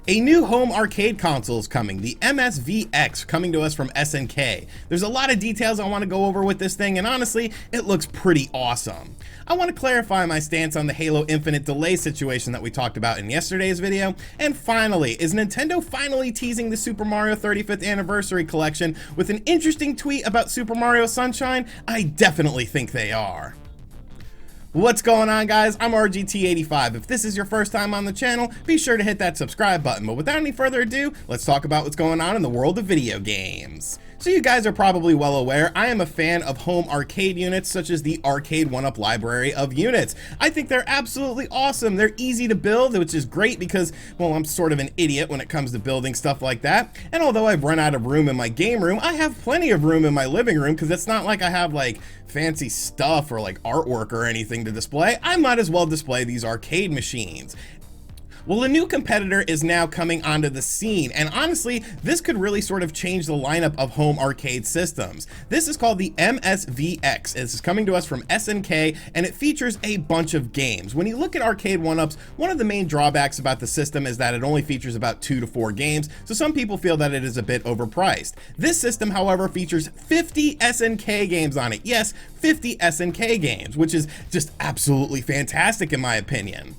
A new home arcade console is coming, the MVSX, coming to us from SNK. There's a lot of details I want to go over with this thing, and honestly, it looks pretty awesome. I want to clarify my stance on the Halo Infinite delay situation that we talked about in yesterday's video, and finally, is Nintendo finally teasing the Super Mario 35th Anniversary Collection with an interesting tweet about Super Mario Sunshine? I definitely think they are. What's going on, guys? I'm RGT85. If this is your first time on the channel, be sure to hit that subscribe button. But without any further ado, let's talk about what's going on in the world of video games. So you guys are probably well aware, I am a fan of home arcade units such as the Arcade 1UP library of units. I think they're absolutely awesome. They're easy to build, which is great because, well, I'm sort of an idiot when it comes to building stuff like that. And although I've run out of room in my game room, I have plenty of room in my living room because it's not like I have like fancy stuff or like artwork or anything to display. I might as well display these arcade machines. Well, a new competitor is now coming onto the scene, and honestly, this could really sort of change the lineup of home arcade systems. This is called the MVSX. This is coming to us from SNK, and it features a bunch of games. When you look at Arcade 1UPs, one of the main drawbacks about the system is that it only features about 2 to 4 games, so some people feel that it is a bit overpriced. This system, however, features 50 SNK games on it. Yes, 50 SNK games, which is just absolutely fantastic in my opinion.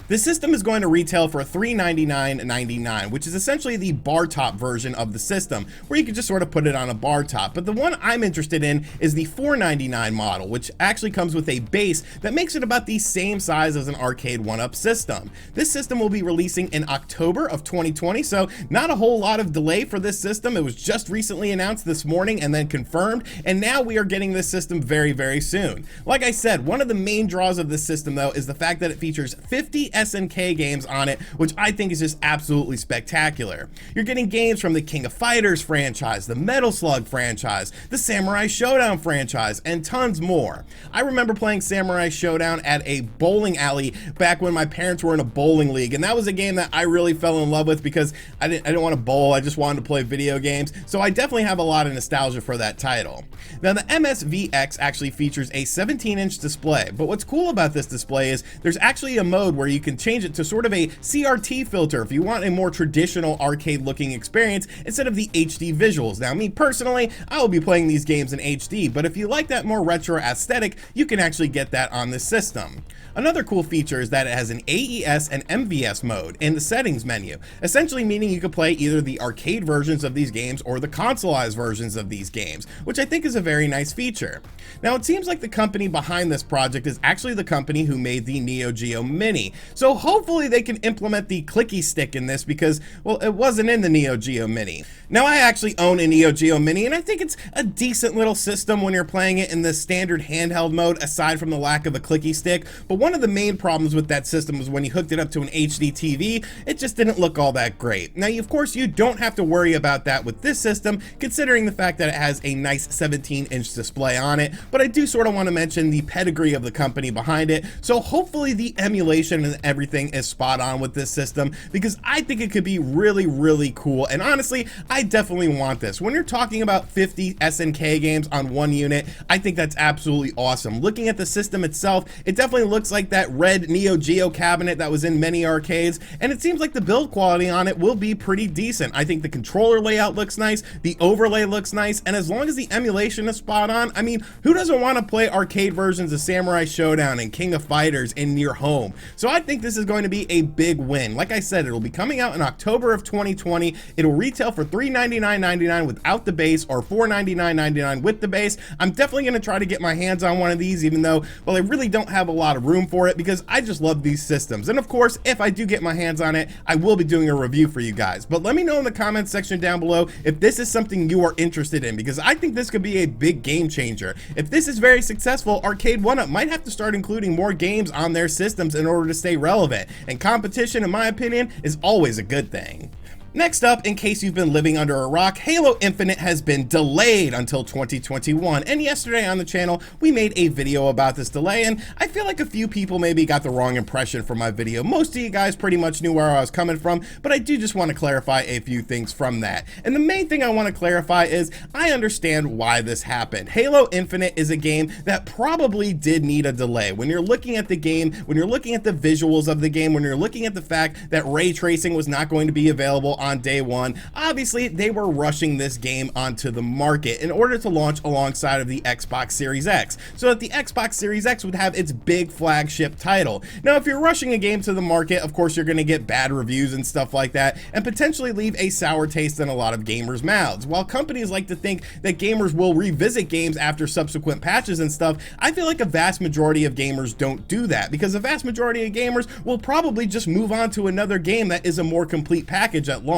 The system is going to retail for $399.99, which is essentially the bar top version of the system, where you can just sort of put it on a bar top. But the one I'm interested in is the $499 model, which actually comes with a base that makes it about the same size as an Arcade 1UP system. This system will be releasing in October of 2020, so not a whole lot of delay for this system. It was just recently announced this morning and then confirmed, and now we are getting this system very, very soon. Like I said, one of the main draws of this system, though, is the fact that it features 50 SNK games on it, which I think is just absolutely spectacular. You're getting games from the King of Fighters franchise, the Metal Slug franchise, the Samurai Showdown franchise, and tons more. I remember playing Samurai Showdown at a bowling alley back when my parents were in a bowling league, and that was a game that I really fell in love with because I didn't want to bowl, I just wanted to play video games, so I definitely have a lot of nostalgia for that title. Now, the MVSX actually features a 17-inch display, but what's cool about this display is there's actually a mode where you can change it to sort of a CRT filter if you want a more traditional arcade looking experience instead of the HD visuals. Now, me personally, I will be playing these games in HD, but if you like that more retro aesthetic, you can actually get that on this system. Another cool feature is that it has an AES and MVS mode in the settings menu, essentially meaning you can play either the arcade versions of these games or the consoleized versions of these games, which I think is a very nice feature. Now, it seems like the company behind this project is actually the company who made the Neo-Geo Mini, so hopefully they can implement the clicky stick in this because, well, it wasn't in the Neo-Geo Mini. Now, I actually own a Neo-Geo Mini, and I think it's a decent little system when you're playing it in the standard handheld mode, aside from the lack of a clicky stick, but one of the main problems with that system was when you hooked it up to an HD TV, it just didn't look all that great. Now, of course, you don't have to worry about that with this system, considering the fact that it has a nice 17-inch display on it, but I do sort of want to mention the pedigree of the company behind it, so hopefully the emulation and everything is spot on with this system, because I think it could be really, really cool, and honestly, I definitely want this. When you're talking about 50 SNK games on one unit, I think that's absolutely awesome. Looking at the system itself, it definitely looks like that red Neo Geo cabinet that was in many arcades, and it seems like the build quality on it will be pretty decent. I think the controller layout looks nice, the overlay looks nice, and as long as the emulation is spot on, I mean, who doesn't want to play arcade versions of Samurai Showdown and King of Fighters in your home? So I think this is going to be a big win. Like I said, it'll be coming out in October of 2020. It'll retail for $399.99 without the base or $499.99 with the base. I'm definitely going to try to get my hands on one of these, even though, well, I really don't have a lot of room for it because I just love these systems. And of course, if I do get my hands on it, I will be doing a review for you guys. But let me know in the comments section down below if this is something you are interested in, because I think this could be a big game changer. If this is very successful, Arcade 1UP might have to start including more games on their systems in order to stay relevant. And competition, in my opinion, is always a good thing. Next up, in case you've been living under a rock, Halo Infinite has been delayed until 2021, and yesterday on the channel we made a video about this delay, and I feel like a few people maybe got the wrong impression from my video. Most of you guys pretty much knew where I was coming from, but I do just want to clarify a few things from that. And the main thing I want to clarify is I understand why this happened. Halo Infinite is a game that probably did need a delay. When you're looking at the game, when you're looking at the visuals of the game, when you're looking at the fact that ray tracing was not going to be available on day one, obviously they were rushing this game onto the market in order to launch alongside of the Xbox Series X, so that the Xbox Series X would have its big flagship title. Now, if you're rushing a game to the market, of course you're going to get bad reviews and stuff like that, and potentially leave a sour taste in a lot of gamers' mouths. While companies like to think that gamers will revisit games after subsequent patches and stuff, I feel like a vast majority of gamers don't do that, because a vast majority of gamers will probably just move on to another game that is a more complete package at launch.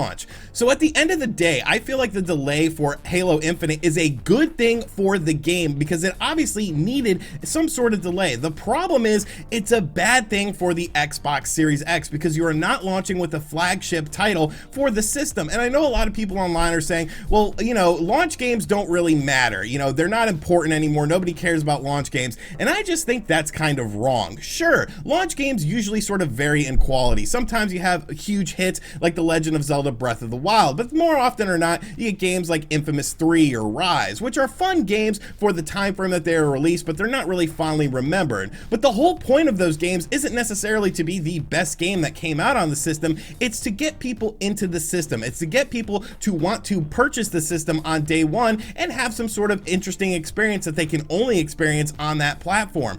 So at the end of the day, I feel like the delay for Halo Infinite is a good thing for the game, because it obviously needed some sort of delay. The problem is it's a bad thing for the Xbox Series X, because you are not launching with a flagship title for the system. And I know a lot of people online are saying, well, you know, launch games don't really matter. You know, they're not important anymore. Nobody cares about launch games. And I just think that's kind of wrong. Sure, launch games usually sort of vary in quality. Sometimes you have huge hits like The Legend of Zelda Breath of the Wild, but more often or not, you get games like Infamous 3 or Rise, which are fun games for the time frame that they are released, but they're not really fondly remembered. But the whole point of those games isn't necessarily to be the best game that came out on the system. It's to get people into the system. It's to get people to want to purchase the system on day one and have some sort of interesting experience that they can only experience on that platform.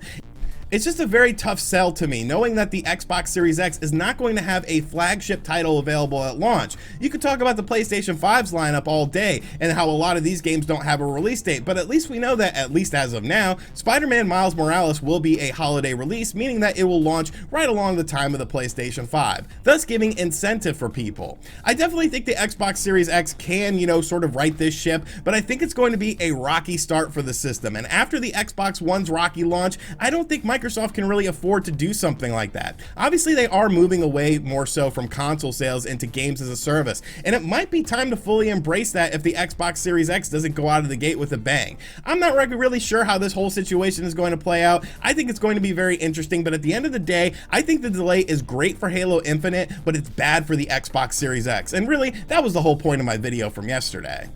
It's just a very tough sell to me, knowing that the Xbox Series X is not going to have a flagship title available at launch. You could talk about the PlayStation 5's lineup all day and how a lot of these games don't have a release date, but at least we know that, at least as of now, Spider-Man Miles Morales will be a holiday release, meaning that it will launch right along the time of the PlayStation 5, thus giving incentive for people. I definitely think the Xbox Series X can, you know, sort of right this ship, but I think it's going to be a rocky start for the system, and after the Xbox One's rocky launch, I don't think Microsoft can really afford to do something like that. Obviously, they are moving away more so from console sales into games as a service, and it might be time to fully embrace that if the Xbox Series X doesn't go out of the gate with a bang. I'm not really sure how this whole situation is going to play out. I think it's going to be very interesting, but at the end of the day, I think the delay is great for Halo Infinite, but it's bad for the Xbox Series X. And really, that was the whole point of my video from yesterday.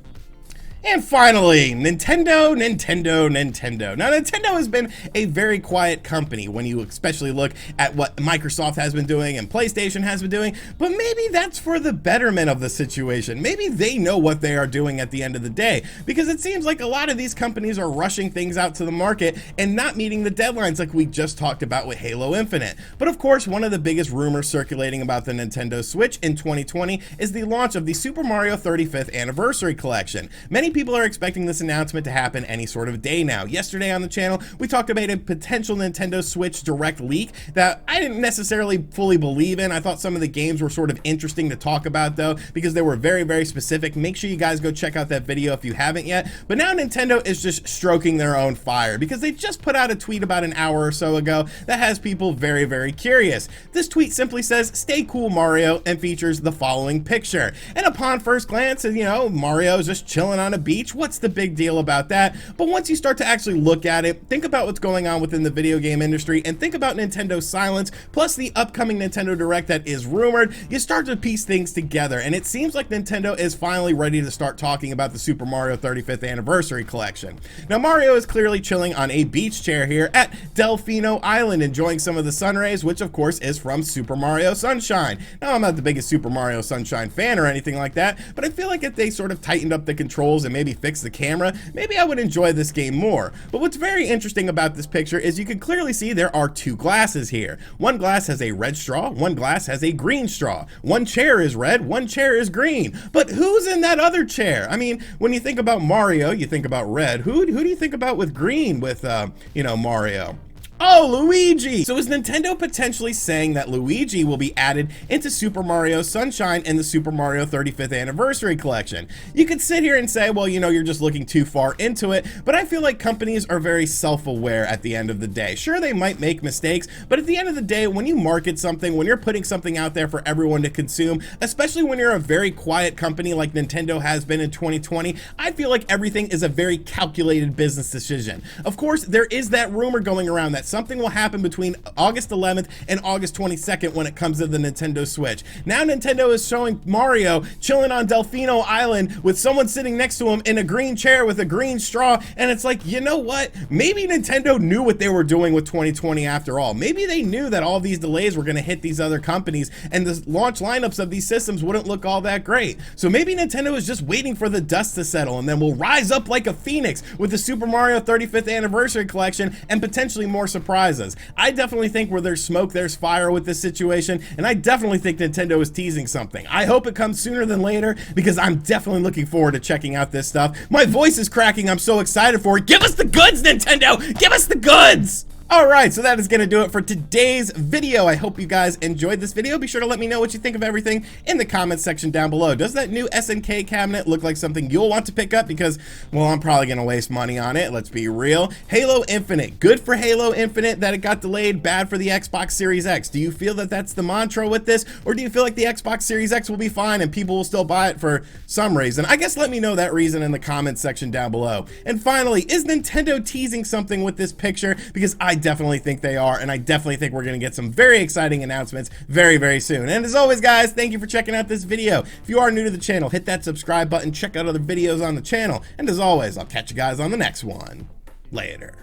And finally, Nintendo. Now, Nintendo has been a very quiet company when you especially look at what Microsoft has been doing and PlayStation has been doing, but maybe that's for the betterment of the situation. Maybe they know what they are doing at the end of the day, because it seems like a lot of these companies are rushing things out to the market and not meeting the deadlines like we just talked about with Halo Infinite. But of course, one of the biggest rumors circulating about the Nintendo Switch in 2020 is the launch of the Super Mario 35th Anniversary Collection. Many people are expecting this announcement to happen any sort of day now. Yesterday on the channel, we talked about a potential Nintendo Switch Direct leak that I didn't necessarily fully believe in. I thought some of the games were sort of interesting to talk about though, because they were very, very specific. Make sure you guys go check out that video if you haven't yet. But now Nintendo is just stroking their own fire, because they just put out a tweet about an hour or so ago that has people very, very curious. This tweet simply says, "Stay cool, Mario," and features the following picture. And upon first glance, you know, Mario is just chilling on a beach. What's the big deal about that? But once you start to actually look at it, think about what's going on within the video game industry, and think about Nintendo's silence, plus the upcoming Nintendo Direct that is rumored, you start to piece things together, and it seems like Nintendo is finally ready to start talking about the Super Mario 35th Anniversary Collection. Now, Mario is clearly chilling on a beach chair here at Delfino Island, enjoying some of the sun rays, which of course is from Super Mario Sunshine. Now, I'm not the biggest Super Mario Sunshine fan or anything like that, but I feel like if they sort of tightened up the controls and maybe fix the camera, maybe I would enjoy this game more. But what's very interesting about this picture is you can clearly see there are two glasses here. One glass has a red straw, one glass has a green straw. One chair is red, one chair is green. But who's in that other chair? I mean, when you think about Mario, you think about red. Who do you think about with green with, you know, Mario? Oh, Luigi! So is Nintendo potentially saying that Luigi will be added into Super Mario Sunshine and the Super Mario 35th Anniversary Collection? You could sit here and say, well, you know, you're just looking too far into it, but I feel like companies are very self-aware at the end of the day. Sure, they might make mistakes, but at the end of the day, when you market something, when you're putting something out there for everyone to consume, especially when you're a very quiet company like Nintendo has been in 2020, I feel like everything is a very calculated business decision. Of course, there is that rumor going around that something will happen between August 11th and August 22nd when it comes to the Nintendo Switch. Now Nintendo is showing Mario chilling on Delfino Island with someone sitting next to him in a green chair with a green straw, and it's like, you know what? Maybe Nintendo knew what they were doing with 2020 after all. Maybe they knew that all these delays were going to hit these other companies and the launch lineups of these systems wouldn't look all that great. So maybe Nintendo is just waiting for the dust to settle and then we'll rise up like a phoenix with the Super Mario 35th Anniversary Collection and potentially more surprises. I definitely think where there's smoke, there's fire with this situation, and I definitely think Nintendo is teasing something. I hope it comes sooner than later because I'm definitely looking forward to checking out this stuff. My voice is cracking. I'm so excited for it. Give us the goods, Nintendo! Give us the goods! Alright, so that is going to do it for today's video. I hope you guys enjoyed this video. Be sure to let me know what you think of everything in the comments section down below. Does that new SNK cabinet look like something you'll want to pick up? Because, well, I'm probably going to waste money on it. Let's be real. Halo Infinite. Good for Halo Infinite that it got delayed. Bad for the Xbox Series X. Do you feel that that's the mantra with this? Or do you feel like the Xbox Series X will be fine and people will still buy it for some reason? I guess let me know that reason in the comments section down below. And finally, is Nintendo teasing something with this picture? Because I definitely think they are, and I definitely think we're going to get some very exciting announcements very, very soon. And as always, guys, thank you for checking out this video. If you are new to the channel, hit that subscribe button, check out other videos on the channel, and as always, I'll catch you guys on the next one. Later.